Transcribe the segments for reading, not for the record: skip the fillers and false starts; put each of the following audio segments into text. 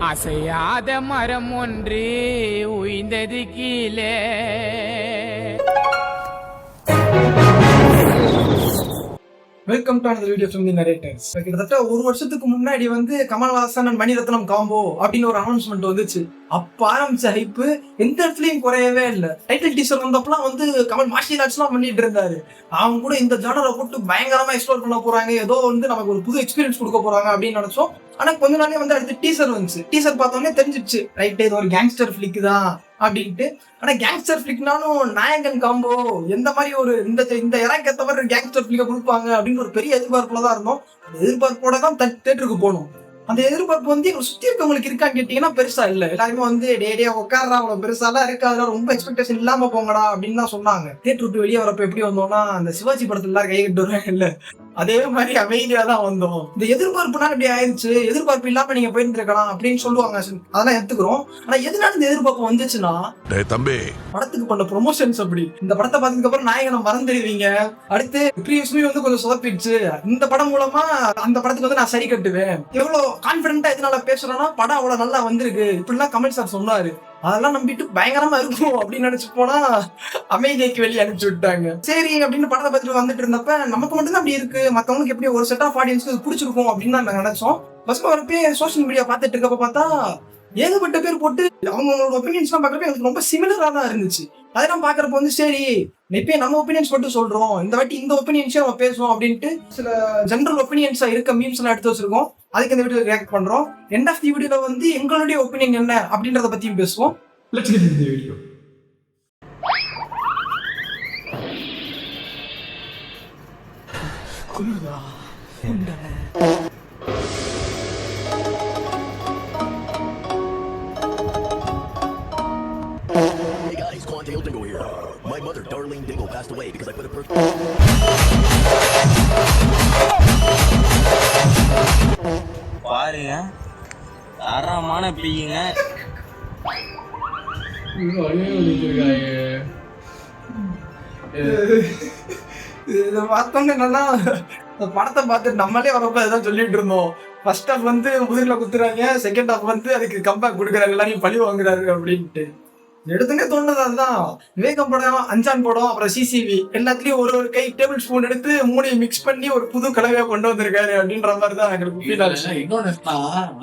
அசையாத மரம் ஒன்று உய்ந்தது கீழே. Welcome to another video from the narrators. கிட்டத்தட்ட ஒரு வருஷத்துக்கு முன்னாடி கமல்ஹாசன் அண்ட் மணிரத்னம் காம்போ அப்படின்னு ஒரு அனௌன்ஸ்மெண்ட் வந்துச்சு. அப்ப ஆரம்பிச்ச ஹைப்பு எந்த இடத்துலயும் குறையவே இல்லை. டைட்டில் டீசர் வந்தப்பெல்லாம் கமல் மார்ஷியல் ஆர்ட்ஸ் எல்லாம் பண்ணிட்டு இருந்தாரு. அவங்க கூட இந்த ஜானரை போட்டு பயங்கரமா எக்ஸ்ப்ளோர் பண்ண போறாங்க, ஏதோ நமக்கு ஒரு புது எக்ஸ்பீரியன்ஸ் கொடுக்க போறாங்க அப்படின்னு நினைச்சோம். ஆனா கொஞ்ச நாளே அடுத்து டீசர் வந்துச்சு. டீசர் பார்த்தோன்னே தெரிஞ்சிடுச்சு, ரைட் இது ஒரு கேங்ஸ்டர் ஃபிளிக் தான் அப்படின்ட்டு. ஆனா கேங்ஸ்டர் ஃபிளிக்னாலும் நாயகன் காம்போ எந்த மாதிரி ஒரு இந்த இறக்கு ஏற்ற மாதிரி கேங்ஸ்டர் ஃபிளிக்கை கொடுப்பாங்க அப்படின்னு ஒரு பெரிய எதிர்பார்ப்புல தான் இருந்தோம். அந்த எதிர்பார்ப்போட தான் தேட்டருக்கு போனோம். அந்த எதிர்பார்ப்பு எங்களை சுத்தி இருக்கவங்களுக்கு இருக்கான்னு கேட்டீங்கன்னா பெருசா இல்ல. எல்லாருமே டே உட்காடுறா அவ்வளவு பெருசாலாம் இருக்காது, ரொம்ப எக்ஸ்பெக்டேஷன் இல்லாம போங்கடா அப்படின்னு தான் சொன்னாங்க. தேட்டர் விட்டு வெளியே வரப்ப எப்படி வந்தோம்னா அந்த சிவாஜி படத்துல எல்லாரும் கை கட்டு வருவாங்க இல்ல, அதே மாதிரி அமைதியா தான் வந்தோம். இந்த எதிர்பார்ப்புனா இப்படி ஆயிடுச்சு, எதிர்பார்ப்பு இல்லாம நீங்க போயிட்டு இருக்கலாம் அப்படின்னு சொல்லுவாங்க, அதெல்லாம் எடுத்துக்கிறோம். ஆனா எதனால இந்த எதிர்பார்ப்பு வந்துச்சுன்னா தம்பி படத்துக்கு பண்ண ப்ரொமோஷன்ஸ். அப்படி இந்த படத்தை பார்த்ததுக்கு அப்புறம் நாயகனை மறந்துடுவீங்க, அடுத்து ப்ரீவியஸ்லி கொஞ்சம் சொதப்பிடுச்சு, இந்த படம் மூலமா அந்த படத்துக்கு நான் சரி கட்டுவேன், எவ்வளவு கான்பிடென்ட்டா எதனால பேசுறோம்னா படம் அவ்வளவு நல்லா வந்திருக்கு இப்படிலாம் கமல் சார் சொன்னாரு. அதெல்லாம் நம்பிட்டு பயங்கரமா இருக்கும் அப்படின்னு நினைச்சு போனா அமைதிக்கு வெளியே அனுப்பிச்சு விட்டாங்க. சரி அப்படின்னு படத்தை பார்த்துட்டு வந்துட்டு இருந்தப்ப நமக்கு மட்டும்தான் அப்படி இருக்கு, மத்தவங்களுக்கு எப்படி ஒரு செட் ஆஃப் ஆடியன்ஸ்க்கு பிடிச்சிருக்கும் அப்படின்னு தான் நாங்க நினைச்சோம். பஸ்ல வரப்பே சோசியல் மீடியா பார்த்துட்டு இருக்கப்ப பார்த்தா ஏகப்பட்ட பேர் போட்டு அவங்களோட ஒப்பீனியன்ஸ் எல்லாம் பாக்குறப்ப எனக்கு ரொம்ப சிமிலரா தான் இருந்துச்சு. அதெல்லாம் பாக்குறப்ப சரி இப்ப நம்ம ஒப்பீனியன்ஸ் மட்டும் சொல்றோம், இந்த வாட்டி இந்த ஒப்பீனியன்ஸே நம்ம பேசுவோம் அப்படின்ட்டு சில ஜெனரல் ஒப்பீனியன்ஸா இருக்க மீம்ஸ் எல்லாம் எடுத்து வச்சிருக்கோம். அதுக்கு இந்த வீடியோ ரியாக்ட் பண்றோம். எண்ட் ஆஃப் தி வீடியோல எங்களுடைய ஒப்பீனியன் என்ன அப்படின்றத பத்தியும் பேசுவோம். Let's get into the video. குளுதா உண்டன Dale Dingo here. My mother, Darlene Dingo, passed away because I put a person. பாருங்க தரமான பீங்க இதை பார்த்தோன்னு என்னன்னா படத்தை பார்த்துட்டு நம்மளே வரப்ப இதான் சொல்லிட்டு இருந்தோம். ஃபர்ஸ்ட் ஹாஃப் முதுகுல குத்துறாங்க, செகண்ட் ஹாஃப் அதுக்கு கம்பேக் கொடுக்குறாங்க, எல்லாரையும் பழி வாங்குறாரு அப்படின்ட்டு எடுத்துனே தோணுது. அதுதான் விவேகம் படம், அஞ்சான் படம், அப்புறம் சிசிவி எல்லாத்துலயும் ஒரு கை டேபிள் ஸ்பூன் எடுத்து மூணையும் மிக்ஸ் பண்ணி ஒரு புது கலவையா கொண்டு வந்திருக்காரு அப்படின்ற மாதிரிதான் எங்களுக்கு ஃபீல் ஆச்சு. இன்னொன்னு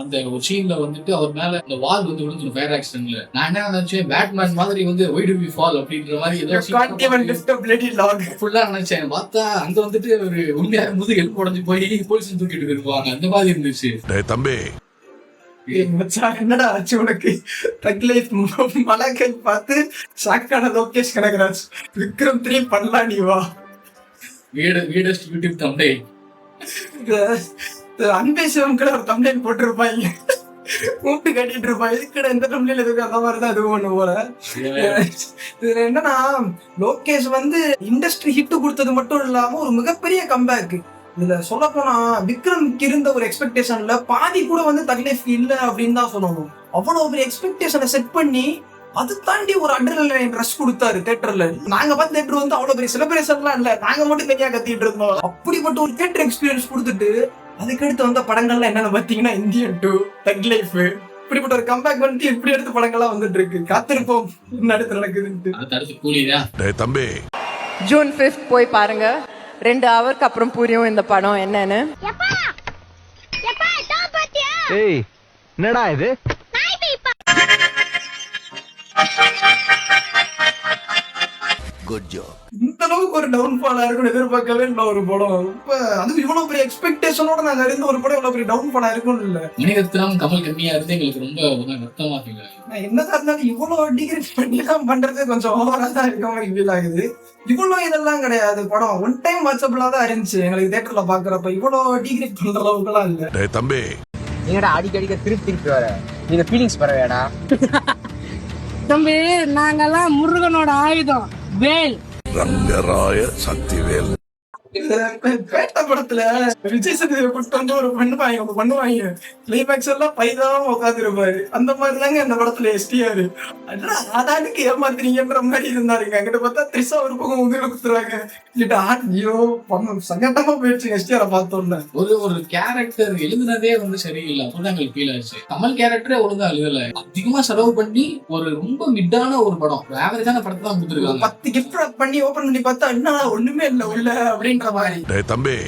அந்த ஒரு சீன்ல அவர் மேல இந்த வால் விழுந்து ஃபயர் ஆக்சிடென்ட்ல நான் என்ன நினைச்சேன், பேட்மேன் மாதிரி ஒய் டு வி ஃபால் அப்படின்ற மாதிரி ஃபுல்லா நினைச்சேன். பார்த்தா அங்க ஒரு உண்மையா முதுகு எலும்பு உடைஞ்சு போய் போலீஸ் தூக்கிட்டு இருப்பாங்க, அந்த மாதிரி இருந்துச்சு. தம்பி என்னடா ஆச்சு உனக்கு? மலக்கை பார்த்து ஷாக்கான லோகேஷ் கனகராஜ் விக்ரம் 3 பண்ணலாம் நீ வா. வீடஸ்ட் யூடியூப் தம்ப்நெயில் அன்பே சிவம் கூட ஒரு தம்ப்நெயில் போட்டிருப்பாங்க, கூப்பிட்டு கட்டிட்டு இருப்பான். இதுக்கட இந்த தம்ப்நெயில் எதுக்கு அந்த மாதிரிதான் அது ஒண்ணு போல. இதுல என்னன்னா லோகேஷ் இண்டஸ்ட்ரி ஹிட் கொடுத்தது மட்டும் இல்லாம ஒரு மிகப்பெரிய கம்பேக். இதுல சொல்ல போனா விக்ரம்க்கு இருந்த ஒரு எக்ஸ்பெக்டேஷன்ல பாதி கூட தக்லைஃப் இல்ல அப்படின்னு தான் சொல்லணும். அவ்வளவு ஒரு எக்ஸ்பெக்டேஷனை செட் பண்ணி அது தாண்டி ஒரு அட்ரினலைன் ரஷ் கொடுத்தாரு தியேட்டர்ல. நாங்க பார்த்து தியேட்டர் அவ்வளவு பெரிய செலிப்ரேஷன்லாம் இல்ல, நாங்க மட்டும் தனியா கத்திட்டு இருந்தோம். அப்படிப்பட்ட ஒரு தியேட்டர் எக்ஸ்பீரியன்ஸ் கொடுத்துட்டு அதுக்கடுத்து வந்த படங்கள்லாம் என்னன்னு பாத்தீங்கன்னா இந்தியன் 2, தக் லைஃப், இப்படிப்பட்ட ஒரு கம்பேக் இப்படி எடுத்த படங்கள்லாம் வந்துட்டு இருக்கு. காத்திருப்போம் என்ன அடுத்து நடக்குது. தம்பி ஜூன் 5 போய் பாருங்க, 2 ஹவருக்கு அப்புறம் புரியும் இந்த படம் என்னன்னு. ஏய் என்னடா இது? Good job. இந்த அளவுக்கு ஒரு டவுன்ஃபாலா இருக்குன்னு எதிர்பார்க்கவே இல்லை ஒரு படம். இப்ப அது இவ்வளவு பெரிய எக்ஸ்பெக்டேஷனோட நாங்க இருந்த ஒரு படம் இவ்வளவு பெரிய டவுன்ஃபாலா இருக்கும்னு இல்ல. மணிரத்னம் கமல் கம்மியா இருந்து எங்களுக்கு ரொம்ப வருத்தமா ஃபீல் ஆகுது. என்னதான் இருந்தாலும் இவ்வளவு டிகிரேட் பண்ணி எல்லாம் பண்றது கொஞ்சம் ஓவரா தான் இருக்க மாதிரி ஃபீல் ஆகுது. இவ்வளவு இதெல்லாம் கிடையாது, படம் ஒன் டைம் வாட்சபிளா தான் இருந்துச்சு. எங்களுக்கு தியேட்டர்ல பாக்குறப்ப இவ்வளவு டிகிரேட் பண்ற அளவுக்கு எல்லாம் இல்ல. தம்பி நீங்கடா அடிக்கடிக்க திருப்பி வர நீங்க ஃபீலிங்ஸ் பரவேடா தம்பி, நாங்கெல்லாம் முருகனோட ஆயுதம் வேல். ரங்கராய சக்திவேல். பேட்ட படத்துல விஜய் சேதுபதியை கூப்பிட்டு வந்து ஒரு பண்ணுவாங்க கிளைமேக்ஸ் எல்லாம் பைதான் உட்காந்துருப்பாரு. அந்த மாதிரி தாங்க இந்த படத்துல எஸ்டிஆர் அதானுக்கு ஏமாத்துறீங்கன்ற மாதிரி இருந்தாருங்க. அங்கிட்ட பார்த்தா த்ரிஷா ஒரு பக்கம் உங்களை குத்துறாங்க. ஐயோ சங்கட்டமா போயிடுச்சு எஸ்டிஆரை பார்த்தோம்ல. ஒரு கேரக்டர் எழுதுனதே வந்து சரியில்லை, அப்பதான் எங்களுக்கு ஃபீல் ஆச்சு. கமல் கேரக்டரே ஒழுங்கா எழுதல, அதிகமா செலவு பண்ணி ஒரு ரொம்ப மிட்டான ஒரு படம், ஆவரேஜான படத்தை தான் கொடுத்துருக்காங்க. 10 கிஃப்ட் பண்ணி ஓபன் பண்ணி பார்த்தா என்ன ஒண்ணுமே இல்ல உள்ள அப்படின்ற மாதிரி. தம்பி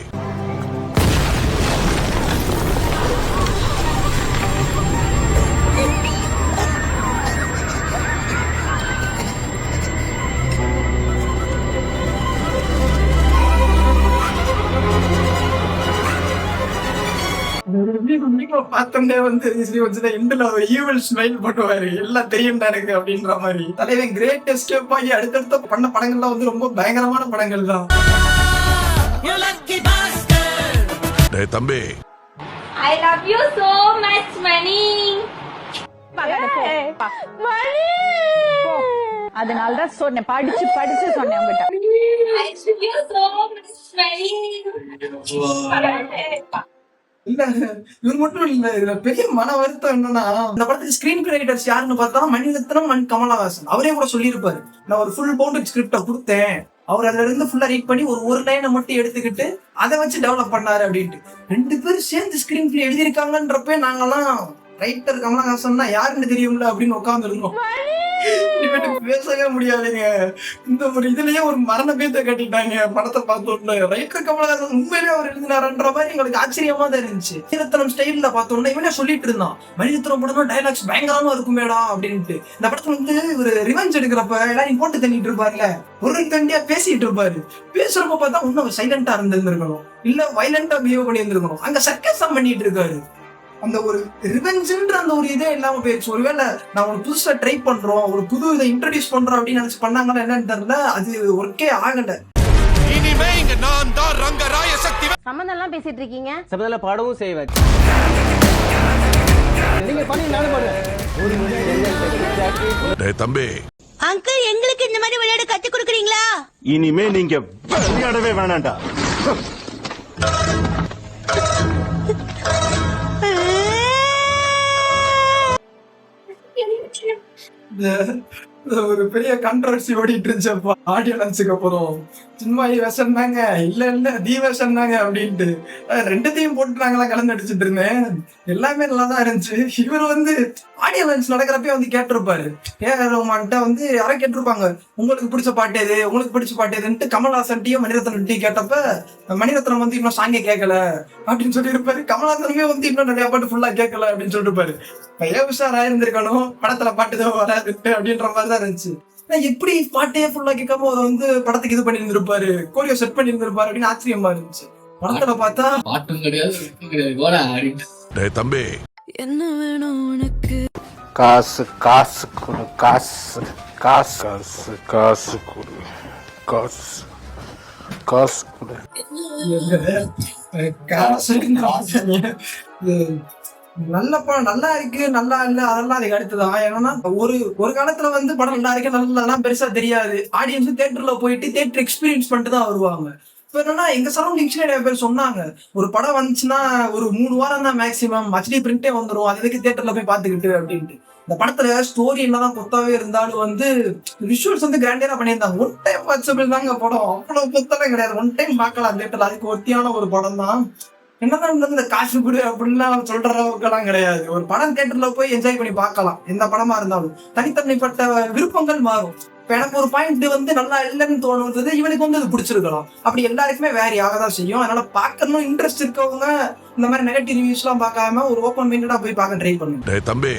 பார்த்தோன்னே வந்து எண்டுல ஒரு ஈவல் ஸ்மைல் பண்ணுவாரு, எல்லாம் தெரியும் எனக்கு அப்படின்ற மாதிரி. தலைவன் கிரேட் எஸ்கேப் ஆகி அடுத்தடுத்த பண்ண படங்கள்லாம் வந்து ரொம்ப பயங்கரமான படங்கள் தான். தம்பி I love you so much, Mani. அதனாலதான் சொன்னேன், படிச்சு சொன்னேன் உங்ககிட்ட. I love you so much, Mani. இல்ல இவர் மட்டும் இல்ல, இதுல பெரிய மன வருத்தம் என்னன்னா, இந்த படத்துக்கு ஸ்கிரீன் கிரியேட்டர்ஸ் யாருன்னு பார்த்தா மணிரத்னம் அண்ட் கமலஹாசன். அவரே கூட சொல்லியிருப்பாரு, நான் ஒரு ஃபுல் பவுண்டட் ஸ்கிரிப்ட கொடுத்தேன், அவர் அதுல இருந்து ஃபுல்லா ரீட் பண்ணி ஒரு லைனை மட்டும் எடுத்துக்கிட்டு அதை வச்சு டெவலப் பண்ணாரு அப்படின்ட்டு. 2 பேரும் சேர்ந்து ஸ்கிரீன் பிளே எழுதியிருக்காங்கன்றப்ப நாங்கெல்லாம் ரைட்டர் கமலஹாசன் தான் யாருன்னு தெரியும்ல அப்படின்னு உட்கார்ந்து இருந்தோம். பேசவே முடியாதுங்க. இந்த ஒரு இதுலயே ஒரு மரண பேத்த கட்டிட்டாங்க படத்தை பார்த்தோம்ல. ரைட்டர் கமலஹாசன் உண்மையிலே அவர் எழுதினாருன்ற மாதிரி எங்களுக்கு ஆச்சரியமா தான் இருந்துச்சு. மணிரத்னம் ஸ்டைல்ல பார்த்தோம்னா இவனே சொல்லிட்டு இருந்தான், மணிரத்னம் படம் டைலாக்ஸ் பயங்கரமா இருக்குமேடா அப்படின்ட்டு. இந்த படத்துல வந்து ஒரு ரிவெஞ்ச் எடுக்கிறப்ப எல்லாரும் போட்டு தண்ணிட்டு இருப்பாருல, ஒரு தண்டியா பேசிட்டு இருப்பாரு. பேசுறப்ப பார்த்தா இன்னும் சைலண்டா இருந்திருக்கணும், இல்ல வயலண்டா பிஹேவ் பண்ணி இருந்திருக்கணும். அங்க சர்க்கஸம் பண்ணிட்டு இருக்காரு. அந்த ஒரு ரிவெஞ்சுன்ற அந்த ஒரு இதே இல்லாம போயிடுச்சு. ஒருவேளை நான் ஒரு புதுசா ட்ரை பண்றோம், ஒரு புது இதை இன்ட்ரோடியூஸ் பண்றோம் அப்படின்னு நினைச்சு பண்ணாங்கன்னா என்னன்னு தெரியல, அது ஒர்க்கே ஆகல. சம்பந்தம் எல்லாம் பேசிட்டு இருக்கீங்க, சபதல பாடவும் செய்வேன். தம்பி அங்கிள் எங்களுக்கு இந்த மாதிரி விளையாட கத்து கொடுக்குறீங்களா? இனிமே நீங்க விளையாடவே வேணாண்டா. ஒரு பெரிய கான்ட்ரோவர்சி ஓடிட்டு இருந்துச்சப்பா ஆடியன்ஸுக்கு. அப்புறம் சின்மாயி வேஷம் தாங்க, இல்ல தி வேஷம் தாங்க அப்படின்ட்டு 2த்தையும் போட்டு நாங்களாம் கலந்து அடிச்சுட்டு இருந்தேன். எல்லாமே நல்லா தான் இருந்துச்சு. இவர் வந்து ஆடியன்ஸ் நடக்கிறப்ப வந்து கேட்டிருப்பாரு, ரஹ்மான்ட்ட வந்து யாரும் கேட்டிருப்பாங்க, உங்களுக்கு பிடிச்ச பாட்டு எது, உங்களுக்கு பிடிச்ச பாட்டு எதுன்ட்டு கமல்ஹாசன்ட்டையும் மணிரத்னம் கேட்டப்ப மணிரத்னம் வந்து இன்னும் சாங்கே கேட்கல அப்படின்னு சொல்லியிருப்பாரு. கமல்ஹாசனுமே வந்து இன்னும் நிறைய பாட்டு ஃபுல்லா கேட்கல அப்படின்னு சொல்லிருப்பாரு. பையன் உஷாரா இருந்திருக்கணும், படத்துல பாட்டுதான் வராதுட்டு அப்படின்ற மாதிரி தான் இருந்துச்சு. எப்படி பாட்டே ஃபுல்லா கேட்காம அதை வந்து படத்துக்கு இது பண்ணி இருந்திருப்பாரு, கோரியோ செட் பண்ணி இருந்திருப்பாரு அப்படின்னு ஆச்சரியமா இருந்துச்சு. படத்துல பார்த்தா பாட்டும் கிடையாது. தம்பி என்ன வேணும் உனக்கு? காசு காசு கொடு, காசு காசு காசு காசு கொடு, காசு காசு கொடு. நல்ல படம் நல்லா இருக்கு நல்லா இல்ல அதெல்லாம் அதுக்கு அடுத்துதான். ஏன்னா ஒரு காலத்துல வந்து படம் நல்லா இருக்கு நல்லா பெருசா தெரியாது. ஆடியன்ஸ் தியேட்டர்ல போயிட்டு தியேட்டர் எக்ஸ்பீரியன்ஸ் பண்ணிட்டு தான் வருவாங்க. இப்ப என்னன்னா எங்க சரௌண்டிங்ஸ்ல நிறைய பேர் சொன்னாங்க, ஒரு படம் வந்துச்சுன்னா ஒரு 3 வாரம் தான் மேக்சிமம் HD பிரிண்டே வந்துடும், அதுக்கு தியேட்டர்ல போய் பாத்துக்கிட்டு அப்படின்ட்டு. இந்த படத்துல ஸ்டோரி என்னதான் கொத்தாவே இருந்தாலும் வந்து விஷுவல்ஸ் வந்து கிராண்டியரா பண்ணியிருந்தாங்க. 1 டைம் வாட்சபிள் தாங்க படம், அவ்வளவு கொத்தலாம் கிடையாது. 1 டைம் பார்க்கலாம் தியேட்டர்ல, அதுக்கு ஒத்தியான ஒரு படம் தான். என்னதான் இந்த காசு கொடு அப்படின்லாம் சொல்ற அளவுக்கெல்லாம் கிடையாது. ஒரு படம் தியேட்டர்ல போய் என்ஜாய் பண்ணி பார்க்கலாம், எந்த படமா இருந்தாலும். தனித்தனிப்பட்ட விருப்பங்கள் மாறும். இப்ப எனக்கு ஒரு பாயிண்ட் வந்து நல்லா இல்லைன்னு தோணுறது, இவனுக்கு வந்து அது பிடிச்சிருக்கலாம். அப்படி எல்லாருக்குமே வேரி ஆகதான் செய்யும். அதனால பார்க்கணும் இன்ட்ரெஸ்ட் இருக்கவங்க இந்த மாதிரி நெகட்டிவ் ரிவ்யூஸ் எல்லாம் பார்க்காம ஒரு ஓப்பன் மைண்டடா போய் பார்க்க ட்ரை பண்ணுங்க. தம்பி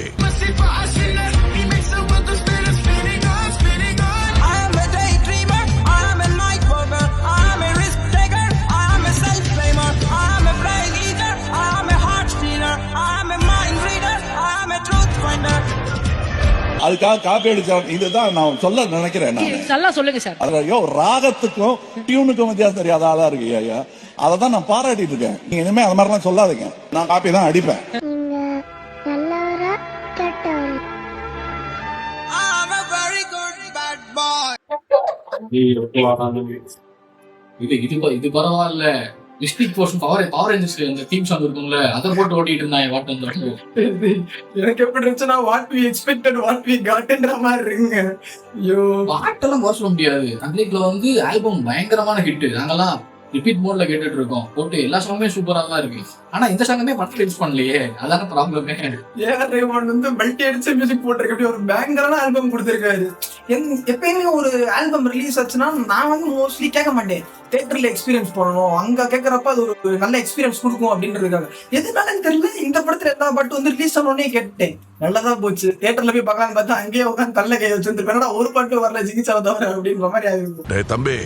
அதுக்காக காப்பி அடிச்ச இதுதான் நான் சொல்ல நினைக்கிறேன். நல்லா சொல்லுங்க சார். ஐயோ ராகத்துக்கும் டியூனுக்கும் வித்தியாசம் தெரியாத ஆளா இருக்கு ஐயா, அதை தான் நான் பாராட்டிட்டு இருக்கேன். நீங்க இனிமே அது மாதிரிலாம் சொல்லாதீங்க, நான் காப்பி தான் அடிப்பேன். இது பரவாயில்ல. மிஸ்டிக் போர்ஷன் பவர் ரேஞ்சர்ஸ் அந்த தீம் சாங் இருக்கும்ல, அதை போட்டு ஓட்டிட்டு இருந்தாங்க வாட் வந்து. எனக்கு எப்படி இருந்துச்சுன்னா what we expected what we காட்ன்ற மாதிரி இருக்குங்க. ஐயோ பாட்டெல்லாம் குறை சொல்ல முடியாது. அன்னைக்குல வந்து ஆல்பம் பயங்கரமான ஹிட். நாங்கெல்லாம் ரிப்பீட் மோட்ல கேட்டுட்டு இருக்கோம். போட்டு எல்லா சாங்குமே சூப்பரா தான் இருக்கு. ஆனா இந்த சாங்குமே படத்துல யூஸ் பண்ணலையே, அதான ப்ராப்ளமே. ஏஆர் ரஹ்மான் வந்து மல்டி அடிச்ச மியூசிக் போட்டிருக்க, அப்படி ஒரு பேங்கரான ஆல்பம் கொடுத்திருக்காரு. எப்பயுமே ஒரு ஆல்பம் ரிலீஸ் ஆச்சுன்னா நான் வந்து மோஸ்ட்லி கேட்க மாட்டேன். தியேட்டர்ல எக்ஸ்பீரியன்ஸ் பண்ணணும், அங்க கேட்கறப்ப அது ஒரு நல்ல எக்ஸ்பீரியன்ஸ் கொடுக்கும் அப்படின்றதுக்காக. எதுனால தெரியல, இந்த படத்துல எல்லா பாட்டு வந்து ரிலீஸ் ஆனோடனே கேட்டேன். நல்லதா போச்சு. தியேட்டர்ல போய் பார்க்கலான்னு பார்த்தா அங்கேயே உட்காந்து தள்ள கை வச்சிருந்துருப்பேன். ஒரு பாட்டு வரல ஜிகிச்சாவை தவிர அப்படின்ற மாதிரி ஆயிருக்கும். தம்பி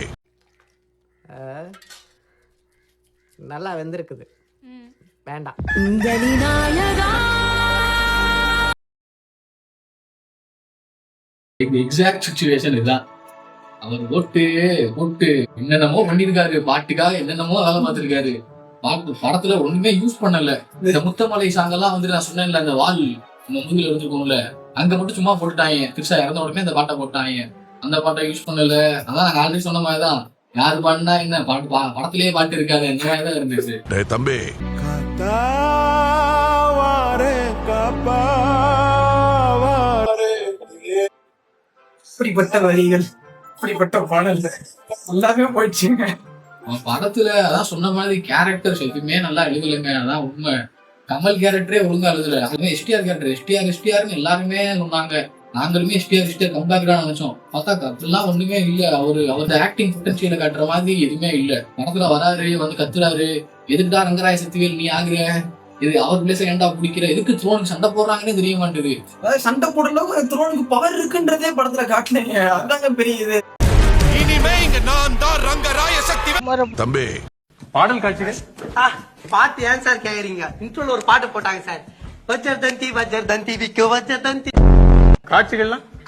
நல்லா வெந்திருக்குது, வேண்டாம். எக்ஸாக்ட் சிச்சுவேஷன் இதுதான். அவர் போட்டு என்னென்னமோ பண்ணிருக்காரு, பாட்டுக்காக என்னென்னமோ வேலை பார்த்திருக்காரு. பாட்டு படத்துல ஒண்ணுமே யூஸ் பண்ணல. இந்த முத்தமலை சாங்கெல்லாம் வந்து நான் சொன்னேன்ல, அந்த வால் முதுகுல இருந்துருக்கோம்ல, அங்க மட்டும் சும்மா போட்டுட்டாங்க. திருஷா இறந்த உடனே அந்த பாட்டை போட்டாங்க. அந்த பாட்டை யூஸ் பண்ணல. அதான் நாங்க ஆல்ரெடி சொன்ன மாதிரிதான், யாரு பாடுனா என்ன பாட்டு, படத்திலேயே பாட்டு இருக்காது, அந்த மாதிரிதான் இருந்துச்சு. தம்பி இப்படிப்பட்ட வரிகள், இப்படிப்பட்ட பாடல் எல்லாமே போயிடுச்சுங்க. படத்துல அதான் சொன்ன மாதிரி கேரக்டர்ஸ் எதுவுமே நல்லா எழுதலைங்க. அதான் உண்மை. கமல் கேரக்டரே ஒழுங்கா எழுதல. அதுமே எஸ்டிஆர் கேரக்டர் எஸ்டிஆர்னு எல்லாருமே சொன்னாங்க. நாங்களுமே எஸ்டிஆர் கம்பேக்டா நினைச்சோம். பார்த்தா அப்படிலாம் ஒண்ணுமே இல்ல. அவரோட ஆக்டிங் பொட்டன்சியலை காட்டுற மாதிரி எதுவுமே இல்ல. படத்துல வராரு, வந்து கத்துறாரு, எதுக்குடா ரங்கராய சக்திவேல் நீ ஆகுற, இது அவர் பிளேஸ் ஏன்டா பிடிக்கிற, எதுக்கு த்ரோனுக்கு சண்டை போடுறாங்கன்னு தெரிய மாட்டேது. அதாவது சண்டை போடுறதுக்கு த்ரோனுக்கு பவர் இருக்குன்றதே படத்துல காட்டலைங்க. அதாங்க பெரிய இது. தம்பி பாடல் காட்சிகள் பாட்டு ஏன் சார் கேக்குறீங்க? இன்ட்ரோல ஒரு பாட்டு போட்டாங்க சார், வஜ்ஜர் தந்தி விக்கு வஜ்ஜர் தந்தி.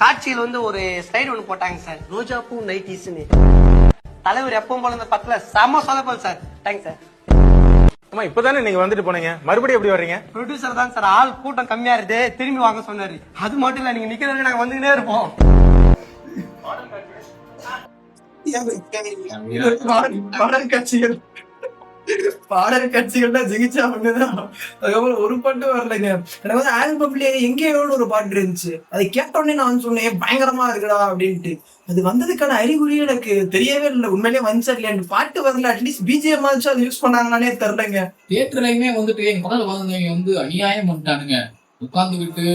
காட்சிகள் வந்து ஒரு ஸ்லைடு ஒண்ணு போட்டாங்க சார், ரோஜா பூ நைட்டிஸ்னு. தலைவர் எப்பவும் போல இந்த படத்துல செம சொதப்பல் சார். Thanks sir. இப்பதானே நீங்க வந்துட்டு போனீங்க, மறுபடியும் எப்படி வர்றீங்க? ப்ரொடியூசர் தான் சார், ஆள் கூட்டம் கம்மியா இருக்கு, திரும்பி வாங்க சொன்னாரு. அது மட்டும் இல்ல, நீங்க நிக்கிறதுக்கு நாங்க வந்துகிட்டே இருப்போம். பாடல் காட்சிகள் தான் ஜெயிச்சா ஒண்ணுதான். அதுக்கப்புறம் ஒரு பாட்டு வரலைங்க. எனக்கு வந்து ஆல்பம்லயே எங்கேயோ ஒரு பாட்டு இருந்துச்சு, அதை கேட்டோடனே நான் சொன்னேன் பயங்கரமா இருக்குடா அப்படின்ட்டு. அது வந்ததுக்கான அறிகுறி எனக்கு தெரியவே இல்லை. உண்மையிலேயே வந்துச்சா இல்லையா பாட்டு வரல. அட்லீஸ்ட் பிஜிஎம் ஆச்சு அது யூஸ் பண்ணாங்கன்னானே தெரியலங்க. தியேட்டர்லயுமே வந்துட்டு எங்க பக்கத்துல வந்தவங்க வந்து அநியாயம் பண்ணிட்டானுங்க. உட்காந்துக்கிட்டு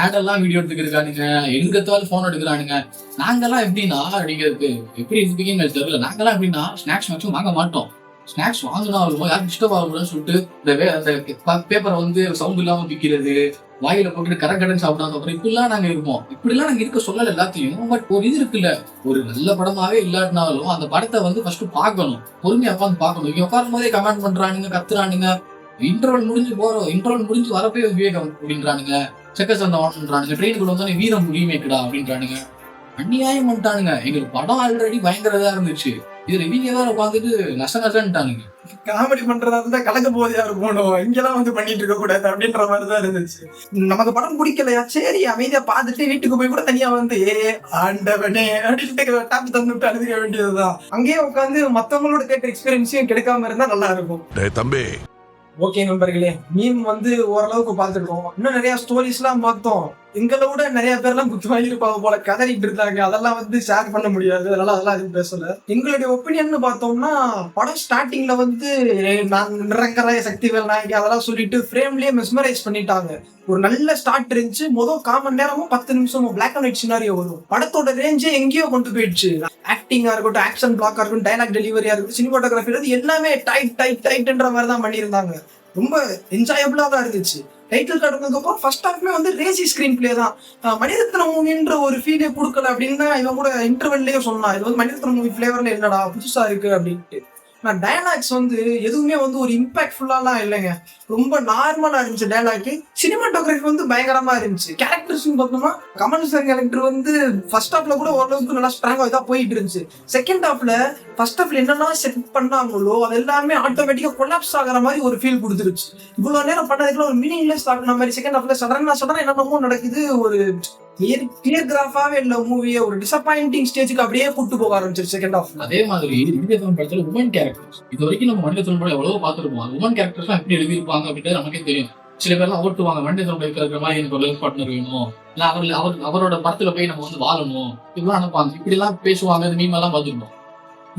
ஆடெல்லாம் வீடியோ எடுத்துக்கிறானுங்க, எதுக்கத்தாலும் போன் எடுக்கிறானுங்க. நாங்கெல்லாம் எப்படின்னா, நீங்க எப்படி இருப்பீங்கன்னு தெரியல, நாங்கெல்லாம் எப்படின்னா ஸ்நாக்ஸ் மேக்ஸும் வாங்க மாட்டோம். ஸ்நாக்ஸ் வாங்கினாலும் யாரும் டிஸ்டர்ப் ஆகணும்னு சொல்லிட்டு அந்த பேப்பரை வந்து சவுண்ட் இல்லாம பிக்கிறது, வாயில போட்டு கடன் சாப்பிடாத அப்புறம் இப்படிலாம் நாங்க இருப்போம். இப்படிலாம் நாங்க இருக்க சொல்லல எல்லாத்தையும். பட் ஒரு இது இருக்குல்ல, ஒரு நல்ல படமாவே இல்லாட்டினாலும் அந்த படத்தை வந்து ஃபர்ஸ்ட் பார்க்கணும், பொறுமையா உட்காந்து பார்க்கணும். இங்க உட்காரும் போதே கமெண்ட் பண்றானுங்க, கத்துறானுங்க. இன்டர்வல் முடிஞ்சு வரப்பே விவேகம் அப்படின்றானுங்க, செக்க சண்டை வான்றானுங்க, ட்ரெயினுக்குள்ள வந்தானே வீரம் ரீமேக்குடா அப்படின்றானுங்க. அநியாயம் பண்ணிட்டானுங்க. எங்களுக்கு படம் ஆல்ரெடி பயங்கரதா இருந்துச்சு, இதுல இவங்க தான் உட்காந்துட்டு நஷ்டன்ட்டானுங்க. காமெடி பண்றதா இருந்தா கலக்க போது யாரு போகணும், இங்கெல்லாம் வந்து பண்ணிட்டு இருக்க கூடாது அப்படின்ற மாதிரிதான் இருந்துச்சு. நமக்கு படம் பிடிக்கலையா, சரி அமைதியா பார்த்துட்டு வீட்டுக்கு போய் கூட தனியா வந்து ஆண்டவனே அப்படின்ட்டு டாப் தந்துட்டு அழுதுக்க வேண்டியதுதான். அங்கேயே உட்காந்து மத்தவங்களோட கேட்ட எக்ஸ்பீரியன்ஸையும் கிடைக்காம இருந்தா நல்லா இருக்கும். தம்பி ஓகே நண்பர்களே, மீம் வந்து ஓரளவுக்கு பார்த்துருக்கோம். இன்னும் நிறைய ஸ்டோரிஸ் எல்லாம் பார்த்தோம். எங்களை விட நிறைய பேர்லாம் குத்து வாங்கிருப்பாங்க போல, கதறிட்டு இருந்தாங்க. அதெல்லாம் வந்து ஷேர் பண்ண முடியாது, அதனால அதெல்லாம் எதுவும் பேசல. எங்களுடைய ஒப்பீனியன் பார்த்தோம்னா, படம் ஸ்டார்டிங்ல வந்து நான் நிரங்கராய சக்திவேல் நாயகி அதெல்லாம் சொல்லிட்டு ஃப்ரேம்லயே மெஸ்மரைஸ் பண்ணிட்டாங்க. ஒரு நல்ல ஸ்டார்ட் இருந்துச்சு. முதல் 1/4 மணி நேரமும் 10 நிமிஷமும் பிளாக் அண்ட் ஒயிட் சினாரியோ வரும். படத்தோட ரேஞ்சே எங்கேயோ கொண்டு போயிடுச்சு. ஆக்டிங்கா இருக்கட்டும், ஆக்ஷன் பிளாக்கா இருக்கட்டும், டைலாக் டெலிவரியா இருக்கட்டும், சினிமாட்டோகிராஃபி எல்லாமே டைட்ன்ற மாதிரி தான் பண்ணியிருந்தாங்க. ரொம்ப என்ஜாயபிளா தான் இருந்துச்சு. டைட்டில் கார்டு வந்ததுக்கப்புறம் ஃபர்ஸ்ட் ஹாஃப்மே வந்து ரேசி ஸ்கிரீன் பிளே தான். மணிரத்னம் மூவின்ற ஒரு ஃபீலே கொடுக்கல அப்படின்னு இவன் கூட இன்டர்வெல்லையே சொன்னான். இது வந்து மணிரத்னம் மூவி ஃபிளேவர்ல என்னடா புதுசா இருக்கு அப்படின்ட்டு. நான் டைலாக்ஸ் வந்து எதுவுமே வந்து ஒரு இம்பாக்ட்ஃபுல்லாலாம் இல்லைங்க, ரொம்ப நார்மலா இருந்துச்சு டைலாக். சினிமாட்டோகிராஃபி வந்து பயங்கரமா இருந்துச்சு. கேரக்டர்ஸ் பார்த்தோம்னா கமல் சார் கேரக்டர் வந்து ஃபர்ஸ்ட் ஹாஃப்ல கூட ஓரளவுக்கு நல்லா ஸ்ட்ராங்கா இதா போயிட்டு இருந்துச்சு. செகண்ட் ஹாஃப்ல ஃபர்ஸ்ட் ஹாஃப்ல என்னெல்லாம் செட் பண்ணாங்களோ அது எல்லாமே ஆட்டோமேட்டிக்கா கொலாப்ஸ் ஆகிற மாதிரி ஒரு ஃபீல் கொடுத்துருச்சு. இவ்வளவு நேரம் பண்ணதுக்குள்ள ஒரு மீனிங்லெஸ் ஆகின மாதிரி செகண்ட் ஹாஃப்ல சடனா என்னென்னமோ நடக்குது. ஒரு கிளியர் கிராஃபாவே இல்ல மூவியை ஒரு டிசப்பாயிண்டிங் ஸ்டேஜுக்கு அப்படியே கூட்டு போக ஆரம்பிச்சிருச்சு செகண்ட் ஹாஃப். அதே மாதிரி மணிரத்னம் படத்துல உமன் கேரக்டர்ஸ் இது வரைக்கும் நம்ம மணிரத்னம் படம் எவ்வளவோ பார்த்துருப்போம். அது உமன் கேரக்டர்ஸ் எப்படி எழுதியிருப்பாங்க அப்படின்றது நமக்கே தெரியும். சில பேர்லாம் ஓட்டுவாங்க மணிரத்னம் இருக்கிற மாதிரி எனக்கு ஒரு லைஃப் பார்ட்னர் வேணும், இல்ல அவரோட படத்துல போய் நம்ம வந்து வாழணும், இப்படிலாம் நினைப்பாங்க. இப்படி எல்லாம் பேசுவாங்க, இந்த மீம் எல்லாம் பார்த்துருப்போம்.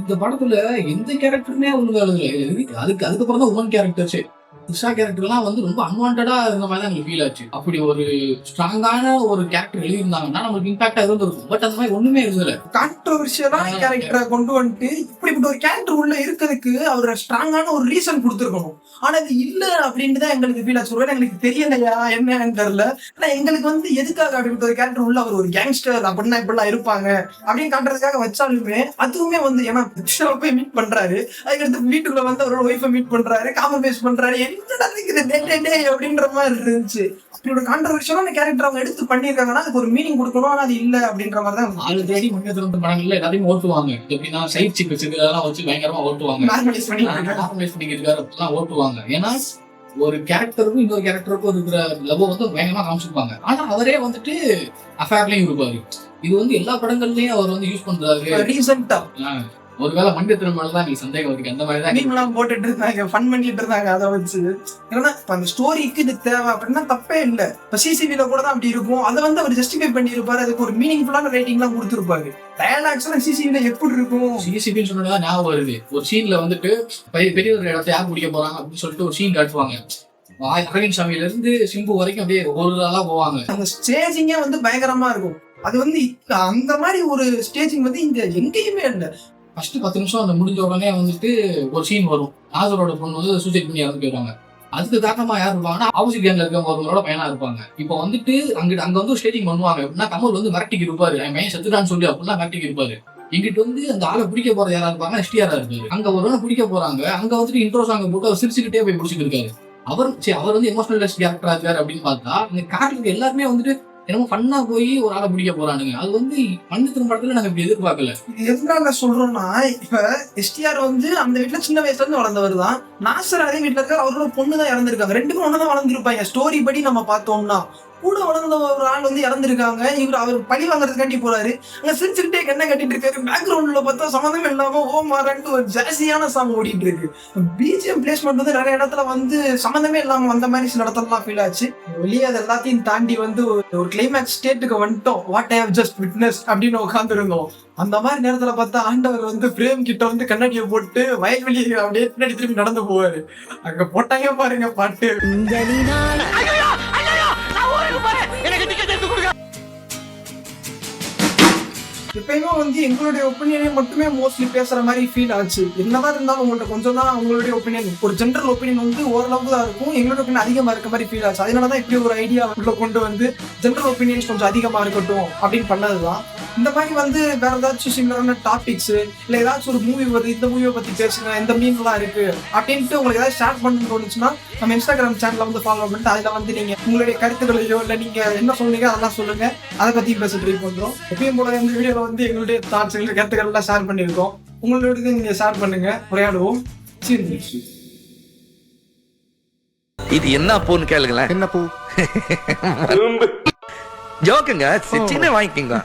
இந்த படத்துல எந்த கேரக்டருமே ஒழுங்கா எழுதல. அதுக்கப்புறம் தான் உமன் கேரக்டர்ஸே. உஷா கேரக்டர்லாம் வந்து ரொம்ப அன்வான்டா இருந்த மாதிரி தான் எனக்கு ஃபீல் ஆச்சு. அப்படி ஒரு ஸ்ட்ராங்கான ஒரு கேரக்டர் எழுதியிருந்தாங்கன்னா நமக்கு இம்பாக்டா இருந்திருக்கும். பட் அந்த மாதிரி ஒண்ணுமே இருந்தல. கான்ட்ரோவர்ஷியலான கேரக்டரை கொண்டு வந்துட்டு இப்படிப்பட்ட ஒரு கேரக்டர் உள்ள இருக்கிறதுக்கு அவர் ஸ்ட்ராங்கான ஒரு ரீசன் கொடுத்துருக்கணும். ஆனா அது இல்ல அப்படின்ட்டு தான் எங்களுக்கு ஃபீல் ஆச்சு. ஒருவேளை எங்களுக்கு தெரியலையா என்னன்னு தெரியல. ஆனா எங்களுக்கு வந்து எதுக்காக அப்படிப்பட்ட ஒரு கேரக்டர் உள்ள அவர் ஒரு கேங்ஸ்டர் அப்படின்னா இப்படிலாம் இருப்பாங்க அப்படின்னு காட்டுறதுக்காக வச்சாலுமே அதுவுமே வந்து ஏன்னா போய் மீட் பண்றாரு, அதுக்கடுத்து வீட்டுக்குள்ள வந்து அவரோட ஒய்ஃபை மீட் பண்றாரு, காம்ப்ரமைஸ் பண்றாரு, அப்படின்ற மாதிரி இருந்துச்சு. அப்படி ஒரு கான்ட்ரோவர்ஷியலான கேரக்டர் அவங்க எடுத்து பண்ணிருக்காங்கன்னா அதுக்கு ஒரு மீனிங் கொடுக்கணும். ஆனா அது இல்ல அப்படின்ற மாதிரி தான் ஆல்ரெடி மணிரத்னம் படங்கள்ல எல்லாத்தையும் ஓட்டுவாங்க. எப்படின்னா சைட் சிக் வச்சிருக்கிறதெல்லாம் வச்சு பயங்கரமா ஓட்டுவாங்க, நார்மலைஸ் பண்ணிக்கிறதுக்காக ஓட்டுவாங்க. ஏன்னா ஒரு கேரக்டருக்கும் இன்னொரு கேரக்டருக்கும் இருக்கிற லவ் வந்து பயங்கரமா காமிச்சிருப்பாங்க. ஆனா அவரே வந்துட்டு அஃபேர்லயும் இருப்பாரு. இது வந்து எல்லா படங்கள்லயும் அவர் வந்து யூஸ் பண்றாரு. ரீசெண்டா ஒருவேளை மணிரத்னம் மேலதான் நீ சந்தேகம் இருக்கு. அந்த மாதிரி தான் நீங்களாம் போட்டுட்டு இருந்தாங்க, ஃபன் பண்ணிட்டு இருந்தாங்க. அதை வச்சு ஏன்னா அந்த ஸ்டோரிக்கு இது தேவை அப்படின்னா தப்பே இல்லை. இப்ப சிசிவில கூட தான் அப்படி இருக்கும். அதை வந்து அவர் ஜஸ்டிஃபை பண்ணிருப்பாரு, அதுக்கு ஒரு மீனிங்ஃபுல்லான ரேட்டிங் எல்லாம் கொடுத்துருப்பாரு. டயலாக்ஸ் எல்லாம் சிசிவில எப்படி இருக்கும்? சிசிபின்னு சொன்னதான் ஞாபகம் வருது. ஒரு சீன்ல வந்துட்டு பெரிய ஒரு இடத்த யார் பிடிக்க போறாங்க அப்படின்னு சொல்லிட்டு ஒரு சீன் காட்டுவாங்க. அரவிந்த் சாமியில இருந்து சிம்பு வரைக்கும் அப்படியே ஒரு ஆளா போவாங்க. அந்த ஸ்டேஜிங்கே வந்து பயங்கரமா இருக்கும். அது வந்து அந்த மாதிரி ஒரு ஸ்டேஜிங் வந்து இங்க எங்கேயுமே இல்லை. ஃபர்ஸ்ட் 10 நிமிஷம் அந்த முடிஞ்ச உடனே வந்துட்டு ஒரு சீன் வரும். நாசரோட பொண்ணு வந்து சூசைட் பண்ணி இறந்து போயிடுவாங்க. அதுக்கு காரணமா யார் இருப்பாங்கன்னா ஆப்போசிட் கேங்ல இருக்கவங்க ஒருவரோட பையனா இருப்பாங்க. இப்போ வந்துட்டு அங்க வந்து ஸ்டேஜிங் பண்ணுவாங்க. எப்படின்னா கமல் வந்து மிரட்டிக்கு இருப்பாரு, என் மையன் செத்துட்டான்னு சொல்லி அப்படின்னா மிரட்டிக்கு இருப்பாரு. இங்கிட்டு வந்து அந்த ஆளை பிடிக்க போறது யாரா இருப்பாங்க, எஸ்டிஆரா இருப்பாரு. அங்க ஒரு பிடிக்க போறாங்க, அங்க வந்துட்டு இன்ட்ரோ சாங் போட்டு அவர் சிரிச்சுக்கிட்டே போய் பிடிச்சிட்டு இருக்காரு. அவர் வந்து எமோஷனல் கேரக்டரா இருக்காரு அப்படின்னு பார்த்தா இந்த கேரக்டருக்கு எல்லாருமே வந்துட்டு என்னமோ ஃபன்னா போய் ஒரு ஆளை பிடிக்க போறானுங்க. அது வந்து மணிரத்னம் படத்துல நாங்க இப்படி எதிர்பார்க்கல. எதுனால சொல்றோம்னா இப்ப எஸ்டிஆர் வந்து அந்த வீட்டுல சின்ன வயசுல இருந்து வளர்ந்தவர் தான். நாசர் அதே வீட்டுல இருக்காரு, அவரோட பொண்ணு தான் இறந்துருக்காங்க. ரெண்டுக்கும் ஒண்ணுதான் வளர்ந்துருப்பாங்க. ஸ்டோரி படி நம்ம பார்த்தோம்னா கூட வளர்ந்த ஒரு ஆள் வந்து இறந்துருக்காங்க. அவர் பழி வாங்குறதுக்காண்டி போறாரு. அங்க சிரிச்சுக்கிட்டே கண்ணை கட்டிட்டு இருக்காரு. பேக்ரவுண்ட்ல பார்த்தா சம்மந்தம் இல்லாம ஓ மாறன்ட்டு ஒரு ஜாஸியான சாங் ஓடிட்டு இருக்கு. பிஜிஎம் பிளேஸ்மெண்ட் வந்து நிறைய இடத்துல வந்து சம்மந்தமே இல்லாம வந்த மாதிரி சில இடத்துலலாம் ஃபீல் ஆச்சு. வெளியே அது எல்லாத்தையும் தாண்டி வந்து ஒரு கிளைமேக்ஸ் ஸ்டேட்டுக்கு வந்துட்டோம். What I have just witness அப்படின்னு உட்காந்துருந்தோம். அந்த மாதிரி நேரத்துல பார்த்தா ஆண்டவர் வந்து பிரேம் கிட்ட வந்து கண்ணாடியை போட்டு வயல்வெளி அப்படியே பின்னாடி திரும்பி நடந்து போவாரு. அங்க போட்டாங்க பாருங்க பாட்டு. எப்பயுமே வந்து எங்களுடைய ஒப்பீனியனை மட்டுமே மோஸ்ட்லி பேசுற மாதிரி ஃபீல் ஆச்சு. என்னதான் இருந்தாலும் உங்கள்ட்ட கொஞ்சம் தான் உங்களுடைய ஒப்பீனியன், ஒரு ஜென்ரல் ஒப்பீனியன் வந்து ஓரளவுக்கு தான் இருக்கும். எங்களோட ஒப்பீனியன் அதிகமா இருக்க மாதிரி ஃபீல் ஆச்சு. அதனாலதான் இப்படி ஒரு ஐடியா உள்ள கொண்டு வந்து ஜென்ரல் ஒப்பீனியன்ஸ் கொஞ்சம் அதிகமா இருக்கட்டும் அப்படின்னு பண்ணதுதான். இந்த மாதிரி வந்து வேற ஏதாச்சும் சிமிலரான டாபிக்ஸ் இல்ல ஏதாச்சும் ஒரு மூவி வருது, இந்த மூவியை பத்தி பேசுங்க, இந்த மீன்லாம் இருக்கு அப்படின்ட்டு உங்களுக்கு ஏதாவது ஷேர் பண்ணணும்னு தோணுச்சுன்னா நம்ம இன்ஸ்டாகிராம் சேனலை வந்து ஃபாலோ பண்ணிட்டு அதுல வந்து நீங்க உங்களுடைய கருத்துக்களையோ இல்ல நீங்க என்ன சொல்லுங்க அதெல்லாம் சொல்லுங்க. அதை பத்தி பேச ட்ரை பண்றோம். எப்பயும் போல இந்த வீடியோல வந்து எங்களுடைய தாட்ஸ் கருத்துக்கள் எல்லாம் ஷேர் பண்ணியிருக்கோம். உங்களோட நீங்க ஷேர் பண்ணுங்க, உரையாடுவோம். இது என்ன பூன்னு கேளுங்களேன். என்ன பூ? ஜோக்குங்க, சின்ன வாங்கிக்கோங்க.